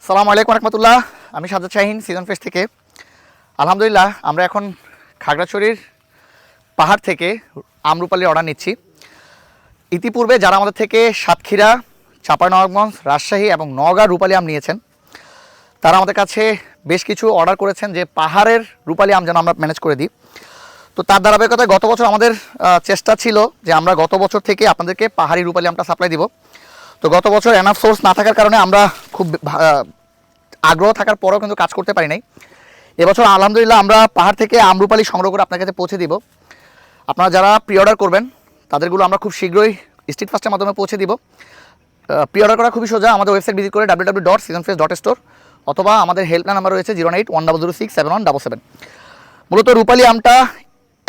সালামু আলাইকুম রহমতুল্লাহ। আমি সাজ্জাদ শাহিন সিজন ফেস্ট থেকে। আলহামদুলিল্লাহ আমরা এখন খাগড়াছড়ির পাহাড় থেকে আমরুপালির অর্ডার নিচ্ছি। ইতিপূর্বে যারা আমাদের থেকে সাতক্ষীরা, চাঁপাইনবাবগঞ্জ, রাজশাহী এবং নওগাঁর রূপালি আম নিয়েছেন, তারা আমাদের কাছে বেশ কিছু অর্ডার করেছেন যে পাহাড়ের রূপালি আম যেন আমরা ম্যানেজ করে দিই। তো তার ধারাবাহিকতায় গত বছর আমাদের চেষ্টা ছিল যে আমরা গত বছর থেকে আপনাদেরকে পাহাড়ি রূপালি আমটা সাপ্লাই দিব। তো গত বছর এনাফ সোর্স না থাকার কারণে আমরা খুব আগ্রহ থাকার পরেও কিন্তু কাজ করতে পারি নাই। এবছর আলহামদুলিল্লাহ আমরা পাহাড় থেকে আমরুপালি সংগ্রহ করে আপনার কাছে পৌঁছে দিব। আপনারা যারা প্রি অর্ডার করবেন তাদেরগুলো আমরা খুব শীঘ্রই স্ট্রিট ফাস্টের মাধ্যমে পৌঁছে দিব। প্রি অর্ডার করা খুবই সোজা। আমাদের ওয়েবসাইট ভিজিট করে www.seasonfresh.store অথবা আমাদের হেল্পলাইন নাম্বার রয়েছে 08100067177। মূলত রূপালি আমটা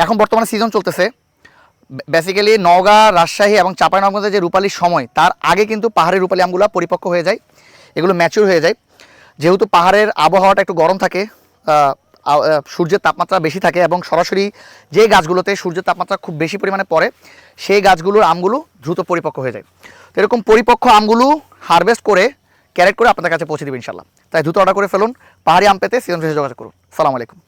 এখন বর্তমানে সিজন চলতেছে। বেসিক্যালি নওগাঁ, রাজশাহী এবং চাঁপাইনবাবগঞ্জের যে রূপালির সময়, তার আগে কিন্তু পাহাড়ের রূপালি আমগুলো পরিপক্ক হয়ে যায়, এগুলো ম্যাচিউর হয়ে যায়। যেহেতু পাহাড়ের আবহাওয়াটা একটু গরম থাকে, সূর্যের তাপমাত্রা বেশি থাকে এবং সরাসরি যে গাছগুলোতে সূর্যের তাপমাত্রা খুব বেশি পরিমাণে পড়ে সেই গাছগুলোর আমগুলো দ্রুত পরিপক্ক হয়ে যায়। তো এরকম পরিপক্ক আমগুলো হারভেস্ট করে ক্যারেট করে আপনাদের কাছে পৌঁছে দেবে ইনশাল্লাহ। তাই দ্রুত অর্ডার করে ফেলুন। পাহাড়ি আম পেতে সিজন ফ্রেশে যোগাযোগ করুন। সালামু আলাইকুম।